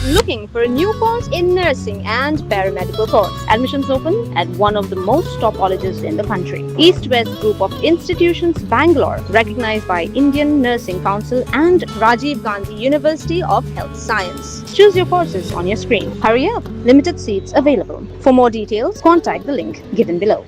Looking for a new course in nursing and paramedical course? Admissions open at one of the most top colleges in the country. East West Group of Institutions, Bangalore, recognized by Indian Nursing Council and Rajiv Gandhi University of Health Science. Choose your courses on your screen. Hurry up, limited seats available. For more details, contact the link given below.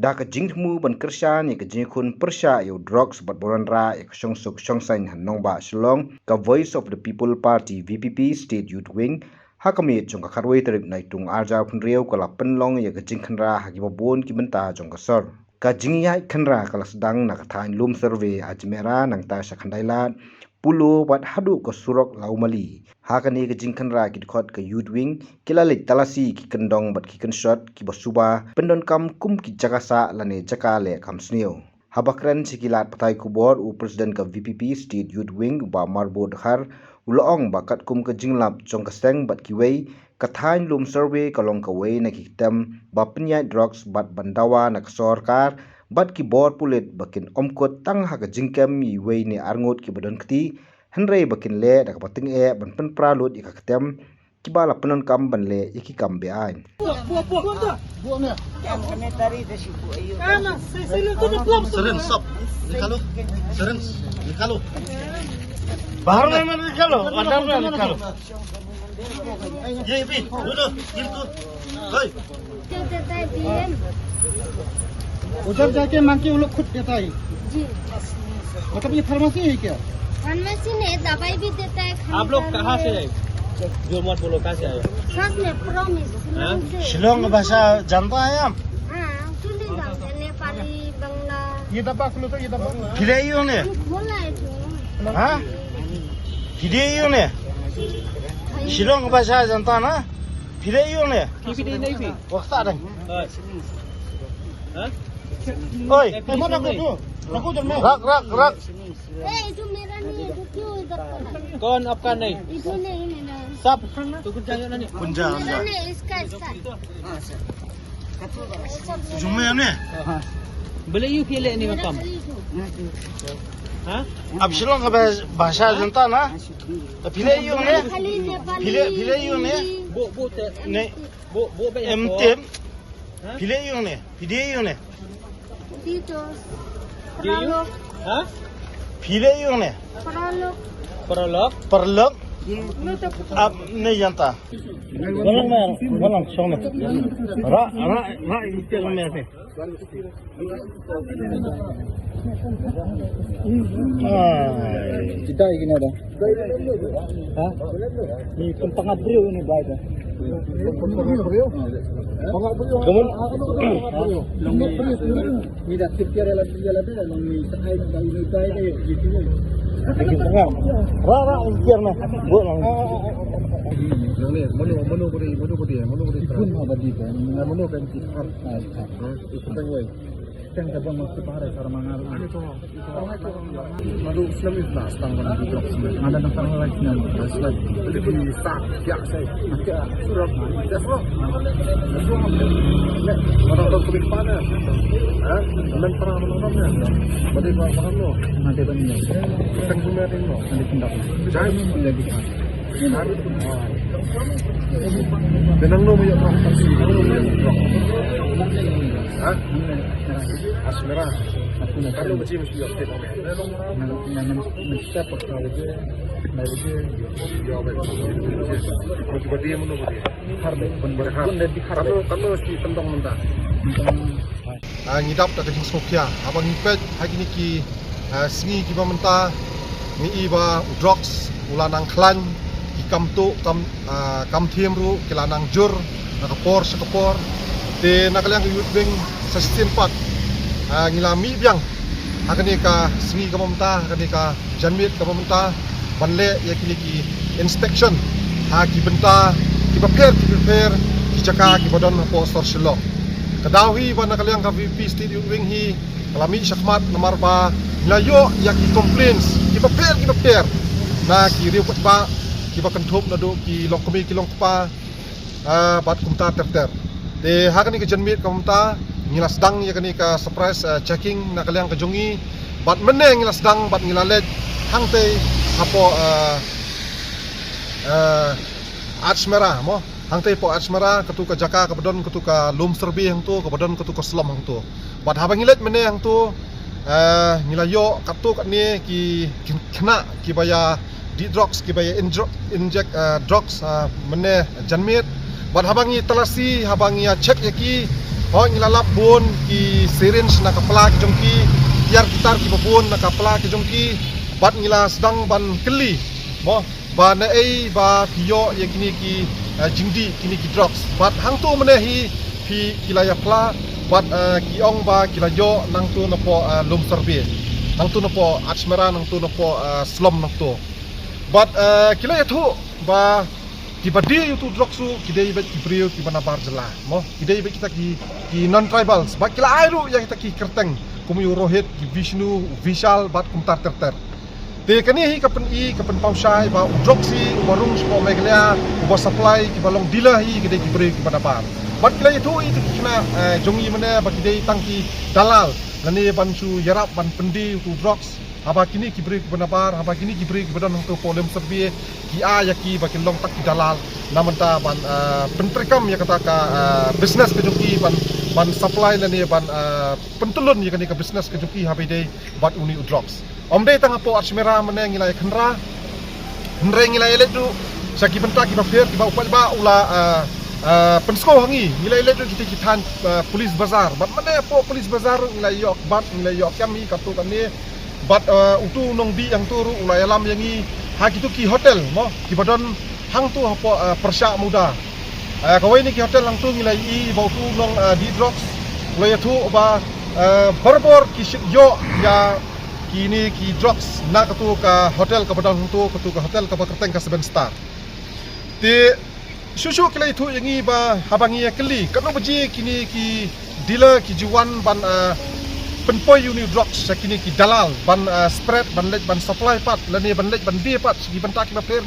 Da ka jingmu ban kersha ni ka jingkun persha yo drugs bat boranra ek shong suk shong sain hanong ba shlong ka Voice of the People Party VPP State Youth Wing hakami chung ka kharwei terip nai tung arja phunreu ka la penlong ye ka jingkhanra hagi bon ki benta chung ka sor ka jingya khanra ka lasdang na ka thain lum survey ajmera nang ta sakhandailat pulo wat hadu ko surok laumali hakani ka jingkhanra ki khot ka Youth Wing kilalik talasi ki kendong bat ki kenshot ki basuba pendon kam kum ki jakasa lane jaka le kam snio habakran sikilat patai kubor u president ka VPP State Youth Wing ba marbo dakhar ulong bakat kum ka jinglap chong ka seng bat ki wei ka thain lum survey ka long ka wei na ki tem ba pnya drugs bat bandawa na sarkar bat ki bor pulet bakin omkot tang ha ka jingkem mi wei ni arngot ki badon kti henrei bakin le da ka pating e ban pen pralut ik ka tem ki bala penon kam ban le iki kam be ai Seren stop nikalo bahar में निकालो अंदर में निकालो ये भी दो इनको ओए उधर जाके मांग के वो लोग खुद देता है जी मतलब ये फार्मेसी है क्या फार्मेसी ने दवाई भी देता है आप लोग कहाँ से आए जो मत बोलो कहाँ से आए सब में प्रॉमिस शिलोंग भाषा जानता है आप हाँ सुनी जानते हैं नेपाली बंगला ये दबा खुलो तो ये दबा खिलाइयो ने बोला है तो हाँ खिलाइयो ने शिलोंग भाषा जानता ना खिलाइयो ने नहीं भी वक्त आ रहे हाँ ओए कौन रखो रख ए itu merah nih itu क्यों इधर पड़ा कौन आपका नहीं itu नहीं मेरा सब तो कुछ जाएगा नहीं punja मेरा नहीं इसका जुम्मे हमने बोले यू खेले नहीं मेरा कम खाली itu हाँ अब शिलोंग का भाषा जानता ना तो खिलाइयो ने खाली नेपाली खिलाइयो ने वो नहीं वो MTM खिलाइयो ने itu prolog हाँ खिलाइयो ने prolog प्रोलॉग परलग अब नहीं जानता बोलंग शोंग रा इतने में से kita ini ada hah ini tempat beliau ini baik kemun ini dah tiap relasi ada ini terkait dengan ini baik gitu lagi tengah ra ikhtiar na buat lang mono bodi pun abadi kan mono kan tikar itu tengway yang sabang magpapare para mangar madu Islam is last tanggal dito ada ng tanggal niya aslan di start ya say surab jasro orang tahu kubik pada dan para menontonnya bade ba makano nanti ba niya sang sumerin mo nanti tindak jay lagi Benang no mo yung Asmera. Kalau macam mesti yo teh. Nag-step up kalau dia, yo ba. Kasi ba dia mo no ba dia? Harbe berhak. Kalau si tentang mentah. Ngidap tak kecing Sofia. Abang ipet hari ni ki singi ki ba mentah ni iba drugs ulanang klan kam tu kam thiem ru kilanang jur nakapor sakapor te nakalang Youth Wing sa Stimpak ngilami biang hakani ka singi ka mamta hakani ka janmit ka mamta banle yakini ki inspection ha ki benta ki prepare ki jaka ki bodon po stor shilo kadawi ba nakalang ka VP State Youth Wing hi kalami syakmat nomor ba layo yaki complaints ki prepare na ki riu ba kiba kanthop na do ki lokmi ki longpa bat kumta ter te hakani ka janmit kumta ngilasdang ya kani ka surprise checking na kalyang ka jongi bat meneng ngilasdang bat ngilalet hangte hapo Ajmera mo hangte po Ajmera ketu ka Jaka ka bedon ketu ka Lom Serbi hang tu ka bedon ketu ka Slom hang tu bat habang ngilet mene hang tu ngilayo katu kat ni ki kena ki baya di drugs ki baya inject drugs mene janmit bat habang ni telasi habang ya check yaki ho ngilalap bun ki syringe na kapla ki jongki tiar gitar ki babun na kapla ki jongki bat ngila sedang ban keli mo ba na ai ba piyo ye kini ki jingdi kini ki drugs bat hang tu mene hi pi kilaya pla bat ki ong ba kilayo nang tu na po Lom Serbi nang tu na po Ajmera nang tu na po Slom nang tu bat kilaya tu ba ki badi itu drugs su kidai bet ki brio ki banabar jela mo kidai bet kita ki non tribals ba kila airu yang kita ki kerteng kumu Rohit ki Vishnu Vishal bat kumtar terter te kani hi kapen pausai ba drugs si warung spo meglia ba supply ki balong dealer hi kidai ki brio ki banabar bat kila itu kena jongi mana ba kidai tangki dalal lani bansu yarap ban pendi tu drugs haba kini ki brio ki banabar haba kini ki brio ki badan tu Lom Serbi ki yaki ba kilong tak ki dalal namanta ban pentrekam ya kata ka business ke joki ban supply lani ban pentulun ya kani ka business ke joki habi dei bat uni drugs omde tang po Ajmera mene ngilai khenra ngilai ledu saki bentak ki ba fair ki ba upal ba ula pensko hangi ngilai ledu kita kitan polis bazar bat mene po polis bazar ngilai yok bat ngilai yok kami katu kani bat utu nong bi yang turu ulai alam yangi ha kitu ki hotel mo ki badon hang tu apa persya muda kawai ni ki hotel hang tu ngilai I bau tu nong di drugs ulai tu ba berbor ki yo ya kini ki drugs na katu ka hotel ka badon hang tu katu ka hotel ka kerteng ka 7 star ti susu kilai tu yangi ba habangi keli kanu beji kini ki dealer ki juan ban penpoi uni drugs sakini ki dalal ban spread ban lej ban supply pat lani ban lej ban dia pat segi bentak na fair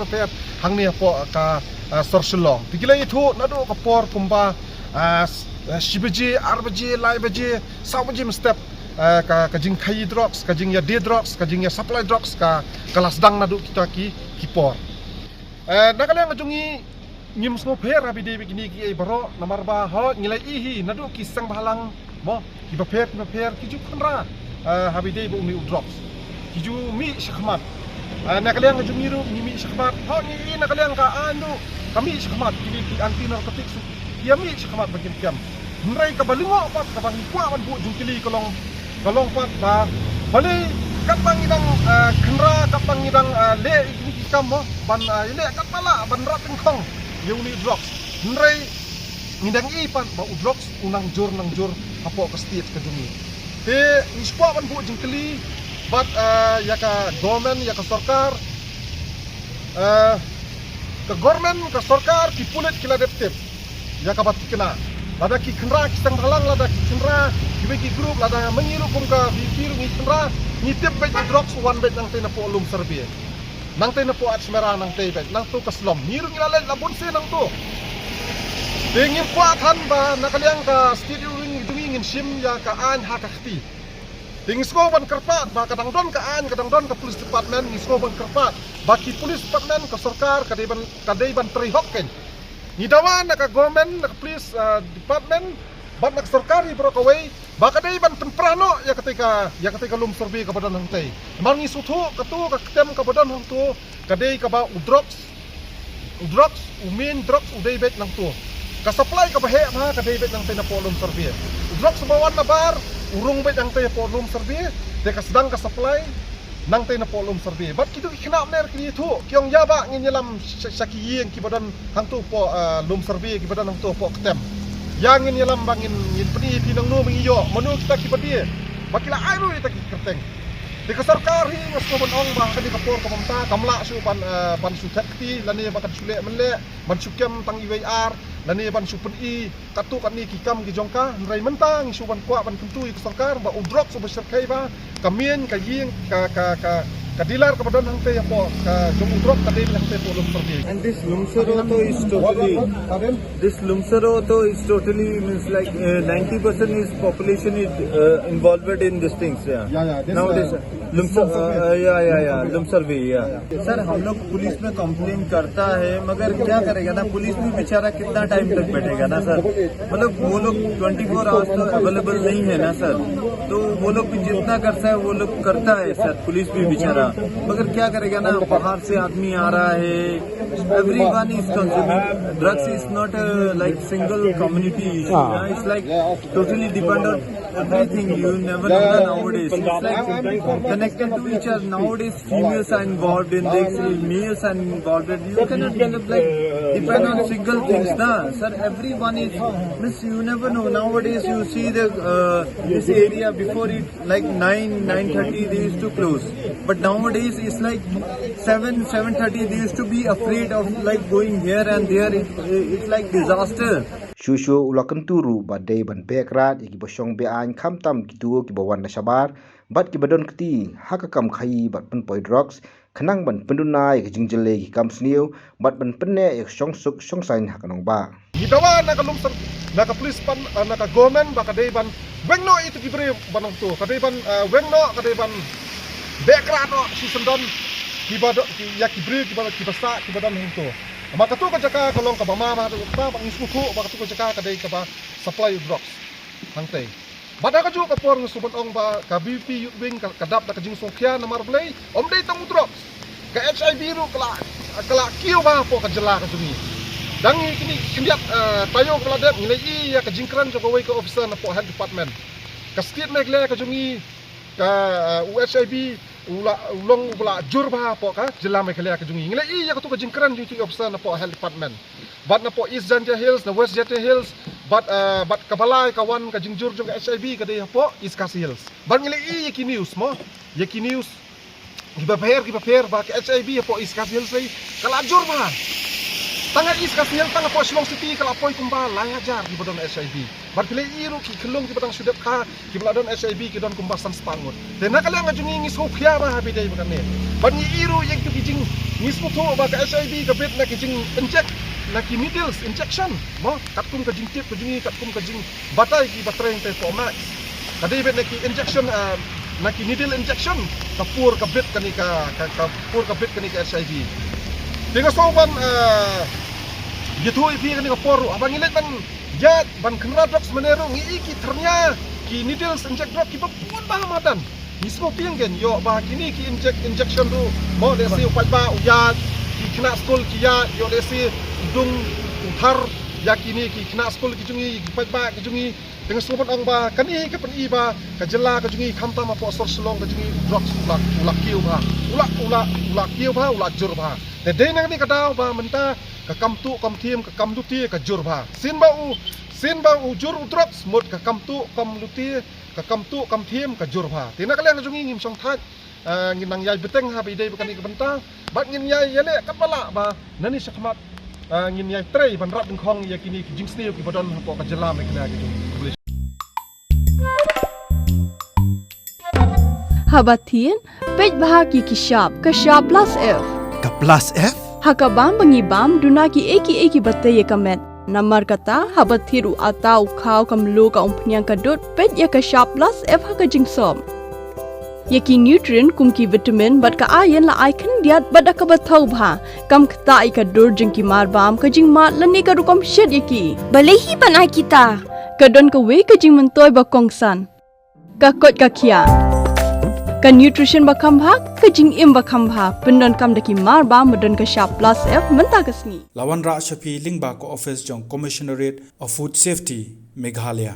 hang ni po ka sorsulong tikila itu nado ka por kumba shibeji arbeji laibeji sabeji step ka jing khai drugs ka jing ya dia drugs ka jing ya supply drugs ka kelas dang nado kita ki por nakala ngajungi nyim smo fair abi de begini ki baro namar ba ho ngilai ihi nado ki sang balang mo ki baper ki ju khanra habi dei bu mi drops ki ju mi shakmat nakaliang ju miru mi shakmat ha ni nakaliang ka anu kami shakmat ki anti narkotik su ya mi shakmat bagin kam mrai ka balingo pat ka bang kwa ban bu jungkili kolong pat ba bali kat bang idang khanra kat bang idang le ki kam mo ban ile kat pala ban rapin khong uni drops mrai ngidang ipan ba udrox unang jur apo ka state ka dumi te ispo ban bu jingkeli bat ya ka government ya ka sarkar ka government ka sarkar ki pulit kila deptep ya ka bat kena lada ki khenra ki sang halang lada ki khenra ki group lada mengiru kum ka biru ngi khenra ni tep bet drox one bet nang te na po Lom Serbi nang te na po Ajmera nang te bet nang tu ka Slom niru ngilalen labun se nang tu Dingin kuatan ba nakaliang ka studio ingin sim ya ka an ha ka khti. Ding sko ban kerpat ba kadang don ka police department ni sko ban kerpat ba ki police department ka sarkar ka dei ban trihok ken. Ni dawan ka government ka police department ban nak sarkari bro ka way ba ka dei ban temprano ya ketika Lom Serbi ka badan hang tei. Mang ni suthu ka tu ka ketem ka badan hang tu ka dei ka ba drugs umin drugs udai bet nang tu. Ka supply ka bahe ma ka debet nang tena po Lom Serbi drugs bawan na bar urung bet nang tena po Lom Serbi de ka sedang ka supply nang tena po Lom Serbi bat kitu ikna mer ki tu kyong yaba ngin yalam sakiyeng ki badan hang tu po Lom Serbi ki badan hang tu po ketem yang ngin yalam bangin ngin peni pinang no mengiyo manu kita ki badie bakila airu ita ki kerteng de ka sarkar hi ngasko ban ong ba ka di ka por ka pamta kamla su ban su thakti lani ba ka sule menle ban sukem tang IWR lani ban super I katu kan ni kikam ki jongka nrai mentang suban kwa ban kentu ki sarkar ba udrok so beserkai ba kamien ka ying ka kadilar kepada hangte ya po ka jong udrok kadil hangte po lum perdi. And this Lumsaro is totally means like 90% is population is involved in these things. Yeah. Nowadays Lumsarve. Sir हम लोग पुलिस में कंप्लेन करता है मगर क्या करेगा ना पुलिस भी बेचारा कितना टाइम तक बैठेगा ना सर मतलब वो लोग 24 आवर्स तो अवेलेबल नहीं है ना सर तो वो लोग भी जितना करता है वो लोग करता है सर पुलिस भी बेचारा मगर क्या करेगा ना बाहर से आदमी आ रहा है everyone is consuming drugs is not like single community issue it's like totally depend on everything you never know nowadays it's like connected to each other nowadays females are involved in this males are involved in you cannot like depend on single things na sir everyone is means you never know nowadays you see the this area before it like 9:30 they used to close but nowadays it's like 7:30 they used to be afraid of like going here and there it's like disaster. Shushu ulakan turu badai ban bekrat iki bosong be an kham tam kitu ki bawan na sabar bat ki badon kti hakakam khai bat pen poi drugs khanang ban pendunai ki jingjele ki kam sniu bat ban penne ek song suk song sain hakanong ba Hidawa nakalum naka police pan naka government ba kadai ban wengno itu gibre banong tu kadai ban wengno kadai ban bekrat no si sendon kibado ya kibre kibasa kibadan hunto maka tu ka jaka kolong ka bama ma pa bang iskuku maka tu ka jaka kadai ka ba supply drugs hangtei bada ka ju ka por ngsuban ong ba ka BP youth wing ka kadap da ka jing songkya na marblay om dei tang drugs ka HIV ru kala kiu ba po ka jela ka jumi dang kini kindiak tayo kala det ngilai ya ka jingkran jo ka officer na po health department ka state meg le ka jumi ka UHIB ulong bula jur ba po ka jela meg le ka jumi ngilai ya ka tu ka jingkran ju officer na po health department bat na po East Jantia Hills na West Jantia Hills bat kabalay kawan ka jingjur jong HIV ka day po East Khasi Hills bat ngilai ya ki news mo ya ki news gibaper ba ka HIV po East Khasi Hills ay kalajur ba tanga East Khasi Hills tanga po Shillong City kalapoy kumba layajar ki badon HIV bat kilai iru ki kelung ki batang sudap ka ki badon HIV ki don kumbasan spangut den nakala nga jungi ngis hokya ba habi day ba kane bat ni iru yang tu kijing ngis mo ba ka HIV ka bet na kijing inject na ki needles injection mo katkum ka jing tip ka jungi katkum ka jing batay ki batreng te po max kadai bet na ki injection na ki needle injection kapur ka bet kani ka kapur ka bet kani ka HIV tinga soban gitu ipi kani ka poru abang ilet ban jat ban kenra drugs menero ngi ki ternya ki needles inject drug ki papun ba madan nismo piengen yo ba kini ki injection tu mo desi upat ba uyat ki kena school ki ya yo desi dung uthar ya kini ki kena school ki jungi ki upat ba ki jungi dengan sobat ang ba kani ka pen iba ka jela ka jungi khamta ma po sor slong ka jungi drugs ula kiu ba ula kiu ba ula jur ba te de nang ni ka daw ba menta ka kamtu kam thiem ka kam duti ka jur ba sin ba u jur drugs mot ka kamtu kam luti ka kamtu kam thiem ka jur ba te na ka leng jungi ngim song thak ngin nang yai beteng ha bi de ba kani ka benta bat ngin yai yele ka bala ba nani sakmat ngin yai trei ban rap ding khong ya kini jing sneu ki badon po ka jela me kena gitu Habatin, pej bahagi kishap, kashap plus F. Ka plus F? Hakabam bangibam dunaki eki batay kamet. Namar kata habathiru atau khau kamlu ka umpnyang kadut pej ya kashap plus F hakajing som. Yaki nutrient kumki vitamin bat ka iron la icon diat bat ka bathau bha kam khta ai ka dur jingki mar bam ka jing mat lani ka rukom shed yaki balehi banai kita kadon ka we ka jing mentoy ba kongsan ka kot ka khia ka nutrition ba khambha ka jing im ba khambha pendon kam daki mar bam modon ka sharp plus F menta kasni Lawan Ra Shafi Lingba ko office jong Commissionerate of Food Safety Meghalaya